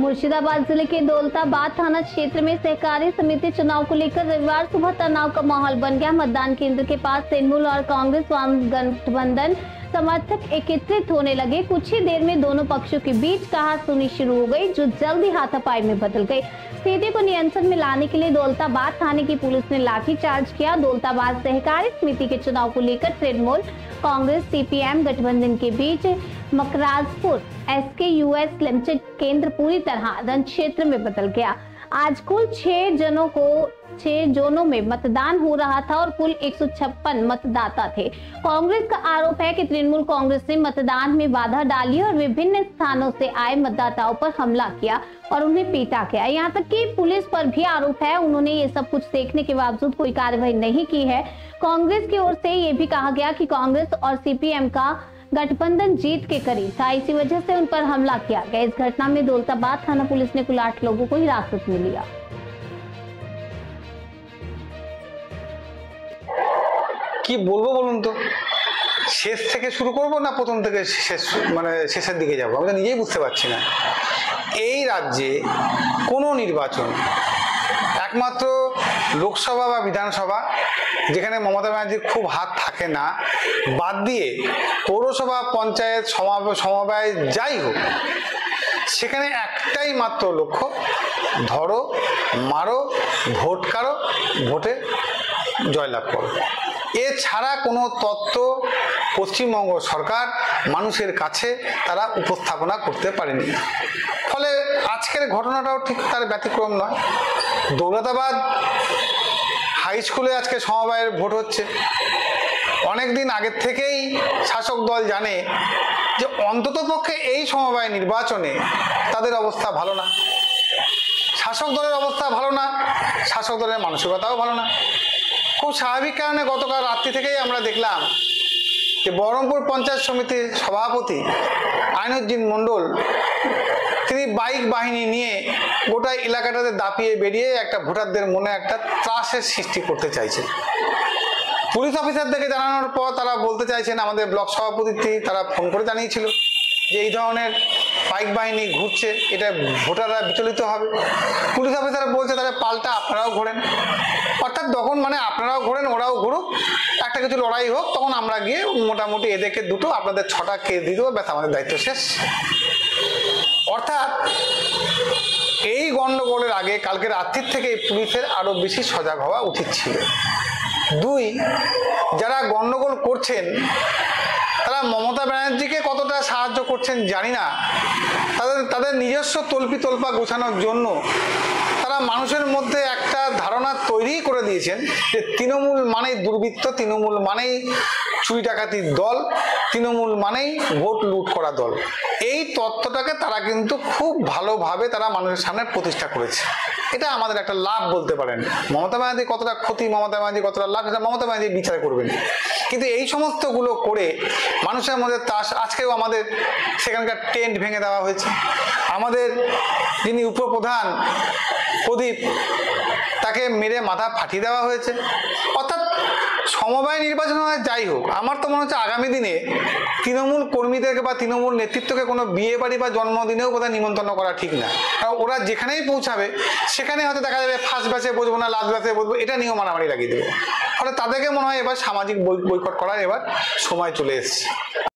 मुर्शिदाबाद जिले के दौलताबाद थाना क्षेत्र में सहकारी समिति चुनाव को लेकर रविवार सुबह तनाव का माहौल बन गया। मतदान केंद्र के पास तृणमूल और कांग्रेस वाम गठबंधन समर्थक एकत्रित होने लगे। कुछ ही देर में दोनों पक्षों के बीच कहासुनी शुरू हो गई, जो जल्दी हाथापाई में बदल गई। स्थिति को नियंत्रण में लाने के लिए दौलताबाद थाने की पुलिस ने लाठीचार्ज किया। दौलताबाद सहकारी समिति के चुनाव को लेकर तृणमूल कांग्रेस सीपीएम गठबंधन के बीच मकराजपुर SKUS लिमिटेड केंद्र पूरी तरह रण क्षेत्र में बदल गया। आज कुल 6 जोनों में मतदान हो रहा था और कुल 156 मतदाता थे। कांग्रेस का आरोप है कि तृणमूल कांग्रेस ने मतदान में बाधा डाली और विभिन्न स्थानों से आए मतदाताओं पर हमला किया और उन्हें पीटा गया। यहाँ तक कि पुलिस पर भी आरोप है, उन्होंने ये सब कुछ देखने के बावजूद कोई कार्रवाई नहीं की है। कांग्रेस की ओर से ये भी कहा गया कि कांग्रेस और सीपीएम का गठबंधन जीत के करीब था, इसी वजह से उन पर हमला किया गया। इस घटना में दौलताबाद थाना पुलिस ने कुल 8 लोगों को हिरासत में लिया। কি বলবো বলুন তো, শেষ থেকে শুরু করব না প্রথম থেকে শেষের দিকে যাব, আমি তো নিজেই বুঝতে পারছি না। এই রাজ্যে কোনো নির্বাচন একমাত্র লোকসভা বা বিধানসভা, যেখানে মমতা ব্যানার্জির খুব হাত থাকে না, বাদ দিয়ে পৌরসভা পঞ্চায়েত সমবায় যাই হোক, সেখানে একটাই মাত্র লক্ষ্য, ধরো মারো, ভোট কারো, ভোটে জয়লাভ করো। এছাড়া কোনো তত্ত্ব পশ্চিমবঙ্গ সরকার মানুষের কাছে তারা উপস্থাপনা করতে পারেনি। ফলে আজকের ঘটনাটাও ঠিক তার ব্যতিক্রম নয়। দৌলতাবাদ হাই স্কুলে আজকে সমবায়ের ভোট হচ্ছে। অনেক দিন আগের থেকেই শাসক দল জানে যে অন্ততপক্ষে এই সমবায় নির্বাচনে তাদের অবস্থা ভালো না, শাসক দলের অবস্থা ভালো না, শাসক দলের মানসিকতাও ভালো না। খুব স্বাভাবিক কারণে গতকাল রাত্রি থেকেই আমরা দেখলাম যে বহরমপুর পঞ্চায়েত সমিতির সভাপতি আইনুজ্জিন মণ্ডল তিনি বাইক বাহিনী নিয়ে গোটা এলাকাটাতে দাপিয়ে বেরিয়ে একটা ভোটারদের মনে একটা ত্রাসের সৃষ্টি করতে চাইছেন। পুলিশ অফিসারদেরকে জানানোর পর তারা বলতে চাইছেন, আমাদের ব্লক সভাপতি তারা ফোন করে জানিয়েছিল যে এই ধরনের বাইক বাহিনী ঘুরছে, এটা ভোটাররা বিচলিত হবে। পুলিশ অফিসার বলছে তাহলে পাল্টা আপনারাও ঘোরেন, অর্থাৎ তখন মানে আপনারাও ঘোরেন ওরাও ঘুরুক, একটা কিছু লড়াই হোক, তখন আমরা গিয়ে মোটামুটি এদেরকে দুটো আপনাদের 6টা কেস দিয়ে দেবো, ব্যাস আমাদের দায়িত্ব শেষ। অর্থাৎ এই গন্ডগোলের আগে কালকে রাত্রির থেকে পুলিশের আরো বেশি সজাগ হওয়া উচিত ছিল। 2, যারা গন্ডগোল করছেন তারা মমতা ব্যানার্জিকে কতটা সাহায্য করছেন জানি না, তাদের নিজস্ব তল্পা গোছানোর জন্য তারা মানুষের মধ্যে একটা ধারণা তৈরি করে দিয়েছেন যে তৃণমূল মানেই দুর্বৃত্ত, তৃণমূল মানেই চুরি ডাকাতির দল, তৃণমূল মানেই ভোট লুট করা দল। এই তত্ত্বটাকে তারা কিন্তু খুব ভালোভাবে তারা মানুষের সামনে প্রতিষ্ঠা করেছে। এটা আমাদের একটা লাভ বলতে পারেন। মমতা ব্যানার্জি কতটা ক্ষতি, মমতা ব্যানার্জি কতটা লাভ, এটা মমতা ব্যানার্জি বিচার করবেন। কিন্তু এই সমস্তগুলো করে মানুষের মধ্যে তাস, আজকেও আমাদের সেখানকার টেন্ট ভেঙে দেওয়া হয়েছে। আমাদের যিনি উপপ্রধান প্রদীপ, তাকে মেরে মাথা ফাটিয়ে দেওয়া হয়েছে। অর্থাৎ সমবায় নির্বাচন হয় যাই হোক, আমার তো মনে হচ্ছে আগামী দিনে তৃণমূল কর্মীদেরকে বা তৃণমূল নেতৃত্বকে কোনো বিয়ে বাড়ি বা জন্মদিনেও বোধহয় নিমন্ত্রণ করা ঠিক না। কারণ ওরা যেখানেই পৌঁছাবে সেখানে হয়তো দেখা যাবে ফার্স্ট ব্যাচে বসবো না লাস্ট ব্যাচে বসবো, এটা নিয়েও মারামারি লাগিয়ে দেবে। ফলে তাদেরকে মনে হয় এবার সামাজিক বয়কট করার এবার সময় চলে এসেছে।